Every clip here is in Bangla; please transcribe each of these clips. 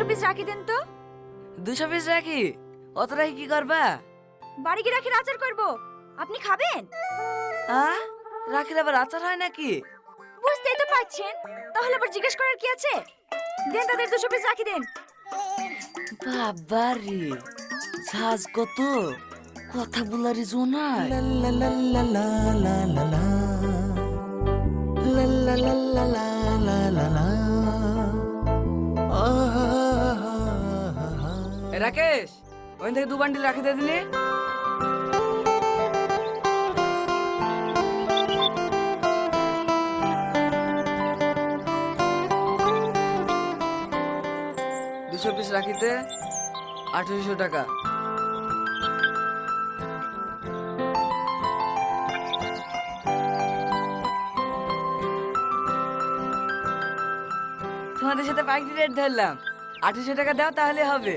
পিস রাখি দেন তো। 200 পিস রাখি? অত রাখি কি করবা? বাড়ি গিয়ে রাখির আচার করব, আপনি খাবেন? রাখির আবার আচার হয় নাকি? বুঝতেই তো পারছেন, তাহলে আবার জিজ্ঞেস করার কি আছে? দেন তাদের 200 পিস রাখি দেন। বাবারে, সাজ কত কথা বলারই জোনায়। রাকেশ, ওই থেকে 2 বান্ডিল রাখি দিয়ে দিলি। পিস রাখিতে 1800 টাকা। তোমাদের সাথে পাইকারি রেট ধরলাম, 1800 টাকা দাও তাহলে হবে।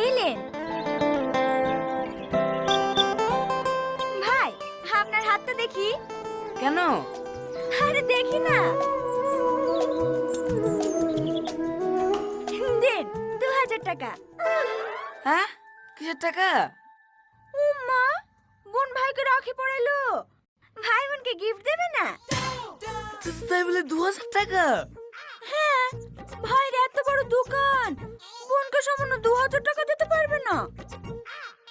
এলেন ভাই, আপনার হাতটা দেখি। কেন? আরে দেখি না। দেন 2000 টাকা। হ্যাঁ, কিসের টাকা? উম্মা, বোন ভাইকে রাখি পড়ালো, ভাই বোনকে গিফট দেবে না? তাই বলে 2000 টাকা? হ্যাঁ, ভাইয়ের এত বড় দোকান, বোনকে সামান্য 2000 টাকা দিতে পারবে না?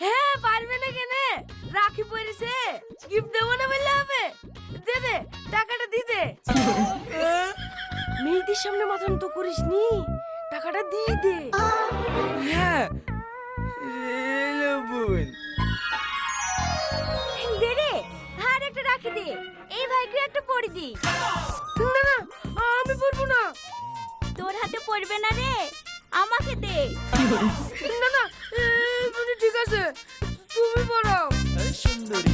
হ্যাঁ, পারবে না কেন? রাখি পড়েছে, গিফট দেবো না বললে হবে? দে দে, টাকাটা দি দে। মেয়েদের সামনে মাথা নত করিস নি, টাকাটা দিয়ে দে। হ্যাঁ, এলো বোন। দে রে, আর একটা রাখি দে, এই ভাইকে একটা পরি দি। না না, আমি পরবো না। তোর হাতে পড়বে না রে, আমাকে দে। না না, ঠিক আছে, তুমি পড়াও। সুন্দরী।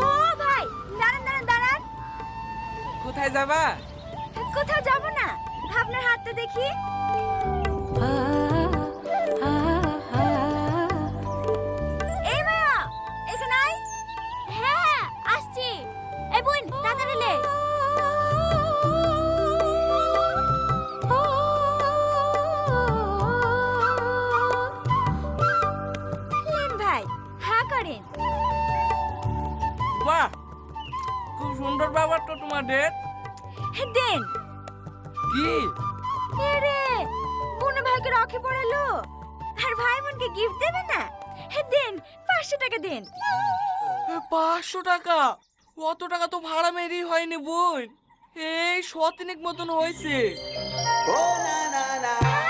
ও ভাই, দাঁড়ান দাঁড়ান দাঁড়ান। কোথায় যাবা? কোথাও যাব না, আপনার হাতটা দেখি। এই মায়া, এখানে আয়। হ্যাঁ হ্যাঁ, আসছি। এই বোন, তাড়াতাড়ি লে। লেন ভাই, হ্যাঁ করেন। বাহ, খুব সুন্দর ব্যাপার তো তোমাদের। দেন। কি? রে, বোন ভাইকে রাখি পড়ালো, আর ভাই বোনকে গিফট দেবে না? দেন, 500 টাকা দেন। 500 টাকা? অত টাকা তো ভাড়া মেরেই হয়নি বোন, এই 100 মতন হয়েছে।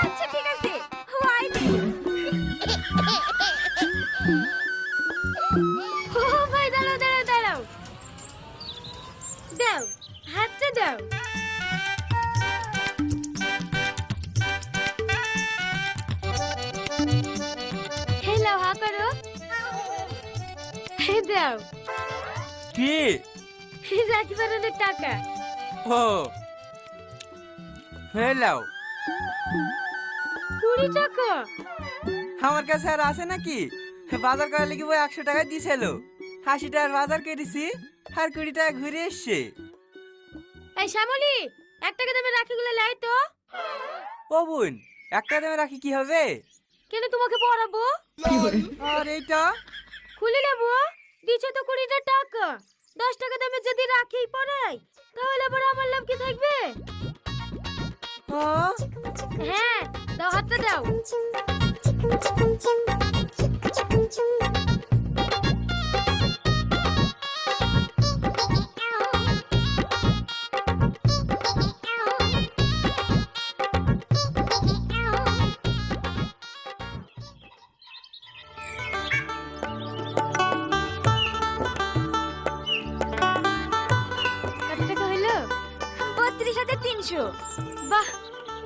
আচ্ছা ঠিক আছে, ওয়াই দে। ও ভাই, দাঁড়াও দাঁড়াও দাঁড়াও, দাও হাতটা দাও। হেলো, হা করো। দাও। কি? রাখি বানানোর টাকা। ও, হেলাও। 20 টাকা? আমার কাছে আর আছে নাকি? বাজার করার লেগে 100 টাকা দিছিল, 80 টাকার বাজার করেছি, আর 20 টাকা ঘুরে এসছে। এই শ্যামলি, 1 টাকা দামের রাখিগুলো লাই তো। ও বোন, 1 টাকা দামে রাখি কি হবে? কেন, তোমাকে পড়াবো। আর এইটা খুলে নেবো, দিছো তো 20 টাকা। 10 টাকা দামে যদি রাখি পড়াই, তাহলে আবার আমার লাভ কি থাকবে? হ্যাঁ, দাও হাতটা দাও। কত টাকা হলো? 32,300। বাহ,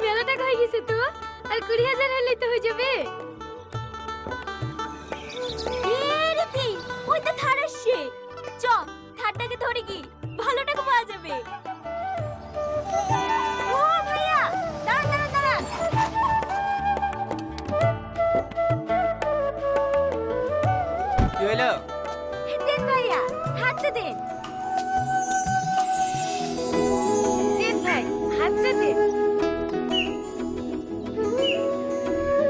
মেলা টাকা হয়ে গেছে তো। আর 20,000 হলেই তো হয়ে যাবে। ওই তো থার আসছে, চ থারটাকে ধরে কি ভালো টাকা পাওয়া যাবে। ও হইলো? দেন ভাইয়া, হাতটা দেন। দেন ভাই, হাতটা দেন।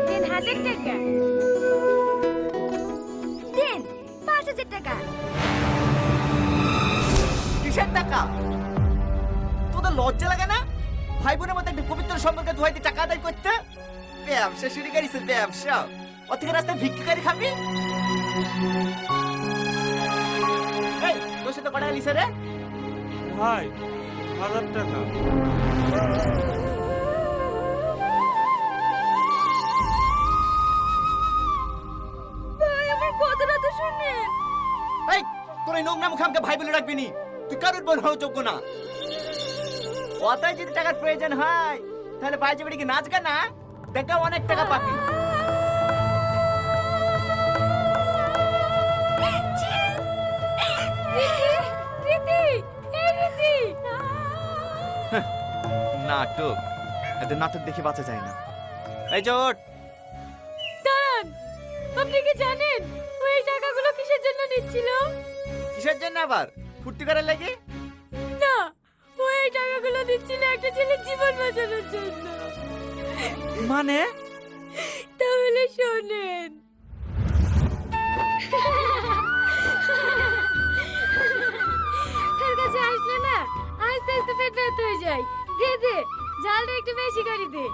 দেন 1000 টাকা। দেন 5000 টাকা। কিসের টাকা? তোদের লজ্জা লাগে না? ভাই বোনের মধ্যে একটা পবিত্র সম্পর্কে দুহাইতে টাকা আদায় করতে? ব্যবসা শুরু করিস, ব্যবসা। ওর থেকে রাস্তায় ভিক্ষারি খাবি? এই, তোর সাথে কটা লিসে রে? ভাই 1000 টাকা। ভাই আমার কথাটা তো শুনেন। এই, তোর এই নোংরা মুখে আমাকে ভাই বলে রাখবি নি। তুই কারোর বোন হওয়ার যোগ্য না। ওটাই যদি টাকার প্রয়োজন হয় তাহলে বাইরে বেড়ে কি নাচ গানা দেখা অনেক টাকা পাবি। রীতি, এই রীতি। নাটক, এদের নাটক দেখে বাঁচা যায় না। এই চোট, দাঁড়ান, আপনি কি জানেন ওই টাকাগুলো কিসের জন্য নিচ্ছিল? কিসের জন্য আবার? ফুর্তি করার লাগে? না, ওই টাকাগুলো দিচ্ছিল একটা ছেলের জীবন বাঁচানোর জন্য। মানে তাহলে শোনেন। তোর কাছে আসলে না আস্তে আস্তে পেট ব্যথা হয়ে যায়। দে দে, ঝালটা একটু বেশি করে দে।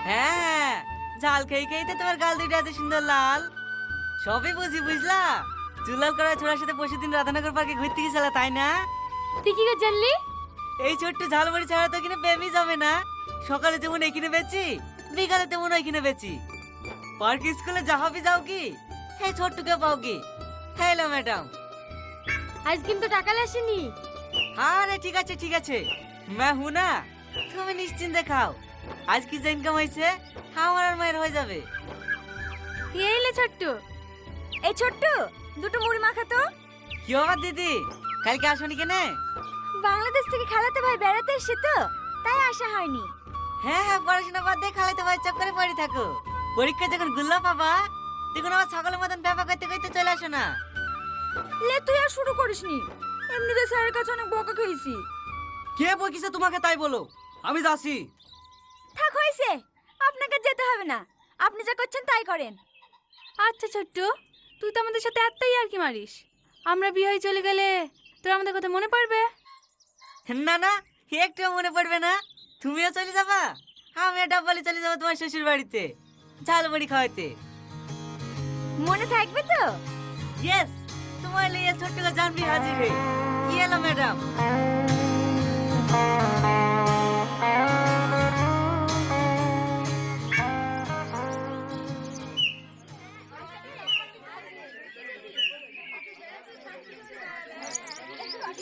হ্যাঁ, ঝাল খেয়ে খেয়ে তো তোমার গাল দুইটা এত সুন্দর লাল। সবই বুঝি, বুঝলা? চুলাল করা ছোড়ার সাথে পরশুদিন রাধানগর পার্কে ঘুরতে গেছিল, তাই না? তুই কি করে জানলি? এই ছোট্ট ঝালমুড়ি ছাড়া তো কিনে প্রেমই যাবে না। সকালে যেমন এখানে বেচি, বিকালে তেমন ওইখানে বেচি। পার্ক স্কুলে যাহাবি যাও কি, এই ছোট্টকে পাও কি? Hello madam. আজ কিন্তু টাকা আসেনি। আরে ঠিক আছে ঠিক আছে, मैं हूं ना, তুমি নিশ্চিন্তে খাও। আজ কি যে ইনকাম হয়েছে আমার আর মায়ের হয়ে যাবে। এই লে ছোট্ট, এই ছোট্ট দুটো মুড়ি মাখা তো। কি বাবা দিদি, কালকে আসনি কেনে? বাংলাদেশ থেকে খালাতো ভাই বেড়াতে এসে তো, তাই আসা হয়নি। হ্যাঁ হ্যাঁ, পড়াশোনা বাদ দিয়ে খালাতে ভাই চক্করে পড়ে থাকো। পরীক্ষা যখন গুল্লা পাবা তখন আবার ছাগলের মতন ব্যাপা করতে করতে চলে আসো না। লে তুই আর শুরু করিসনি, এমনিতে স্যারের কাছে অনেক বকা খেয়েছি। কে বকিছে তোমাকে তাই বলো, আমি যাচ্ছি। থাক হয়েছে, আপনাকে যেতে হবে না, আপনি যা করছেন তাই করেন। আচ্ছা ছোট্ট, তুই তো আমাদের সাথে এতই আর কি মারিস, আমরা বিয়ে হয়ে চলে গেলে তোর আমাদের কথা মনে পড়বে? না না, একটু মনে পড়বে না। তুমিও চলে যাবা, আমিও ডাব্বালি চলে যাবো তোমার শ্বশুর বাড়িতে ঝালমুড়ি খাওয়াতে। মনে থাকবে তো? ইয়েস, তোমার লিয়ে ছোট্ট করে জানবি হাজির হে। কি এলো ম্যাডাম?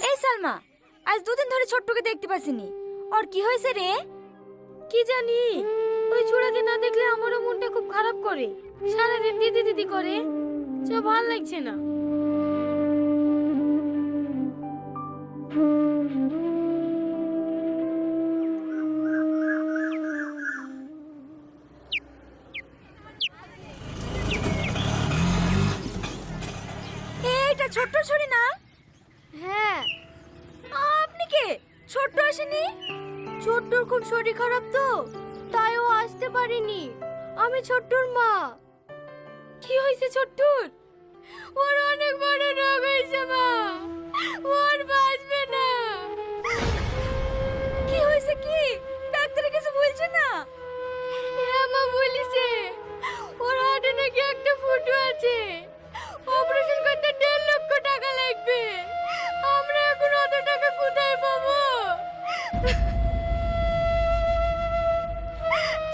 এই সালমা, আজ দুদিন ধরে ছোট্টকে দেখতে পাসিনি, ওর কি হয়েছে রে? কি জানি, ওই ছোড়াকে না দেখলে আমারও মনটা খুব খারাপ করে। সারাদিন দিদি দিদি করে, যা ভাল লাগছে না। এইটা ছোট্ট ছড়ি না? হ্যাঁ। আপনি কে? ছোট্ট আসেনি? ছোট্টর খুব শরীর খারাপ তো, তাই ও আসতে পারেনি। আমি ছোট্টর মা। কি হয়েছে ছোট্টুর? ওর অনেক বড় রোগ হয়েছে মা, ওর বাঁচবে না। কি হয়েছে কি? ডাক্তার কিছু বলছে না? হ্যাঁ মা বলিছে, ওর হার্টে নাকি একটা ফুটো আছে, অপারেশন করতে 1.5 লক্ষ টাকা লাগবে। আমরা এখন অত টাকা কোথায় পাবো?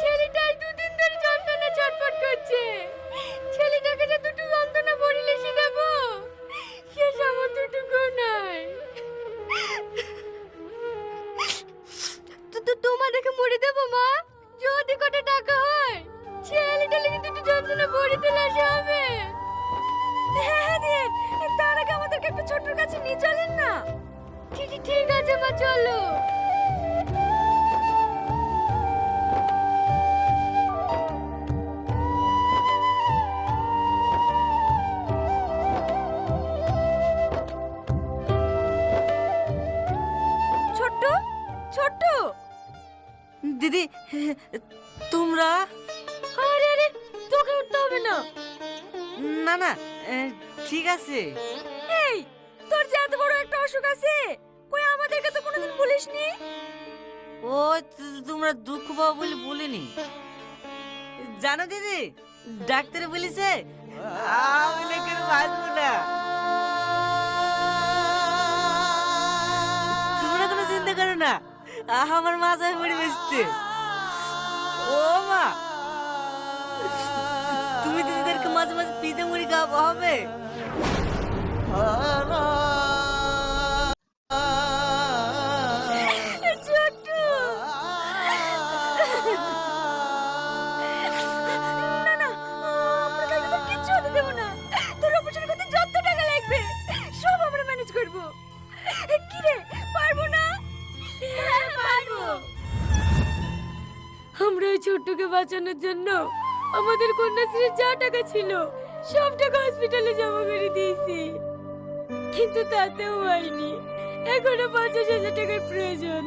ছেলেটা আজ 2 দিন ধরে যন্ত্রণা ছটফট করছে। ছেলেটাকে যে দুটো যন্ত্রণা বড়িলে সে দেবো, সে সামর্থ্যটুকু নাই। তোমাদেরকে মরে দেবো মা, যদি কত টাকা হয় ছেলেটা লেগে দুটো যন্ত্রণা বড়িতে লাসে হবে। হ্যাঁ দিন, তার আগে আমাদেরকে একটু ছোট্টর কাছে নিয়ে চলেন না। ঠিক আছে মা, চলো। ছোট্ট। দিদি তোমরা? আরে আরে, তোকে উঠতে হবে না। না না ঠিক আছে। এই, তোর যে এত বড় একটা অসুখ আছে, কই আমাদেরকে তো কোনোদিন বলিসনি। ও তোমরা দুঃখ পাবো বলে বলিনি। জানো দিদি, ডাক্তারে বলেছে আমি নাকি আর বাঁচবো না। তোমরা কোনো চিন্তা করো না, আমার মাথায় পড়ে বেসছে। ও মা, তুমি দিদিদেরকে মাঝে মাঝে পিঠে মুড়ি খাওয়াবো হবে? ছোট্ট, না না, আমরা কাউকে তোর কিচ্ছু হতে দেবো না। তোর অপারেশন করতে যত টাকা লাগবে সব আমরা ম্যানেজ করবো। কি রে, পারবো না? হ্যাঁ পারবো। আমরা ওই ছোট্টকে বাঁচানোর জন্য আমাদের কন্যাশ্রীর যা টাকা ছিল সব টাকা হসপিটালে জমা করে দিয়েছি, কিন্তু তাতেও হয়নি। এখনো 50,000 টাকার প্রয়োজন।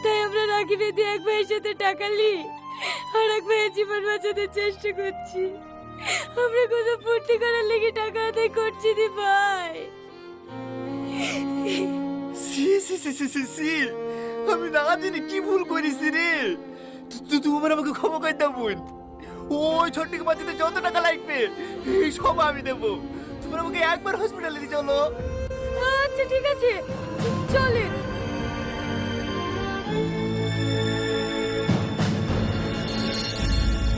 তাই আমরা রাখি বেঁধে এক ভাইয়ের সাথে টাকা নিই আর এক ভাইয়ের জীবন বাঁচাতে চেষ্টা করছি। আমরা কোনো ফুর্তি করার লেগে টাকা আদায় করছি দি ভাই। সি সি সি সি সি সি, আমি না জানি কি ভুল করেছি রে। তোমার আমাকে ক্ষমা করে দাও বোন। ওই ছোট্টকে বাঁচাতে যত টাকা লাগবে এই সব আমি দেবো। তোমরা আমাকে একবার হসপিটালে নিয়ে চলো। আচ্ছা ঠিক আছে,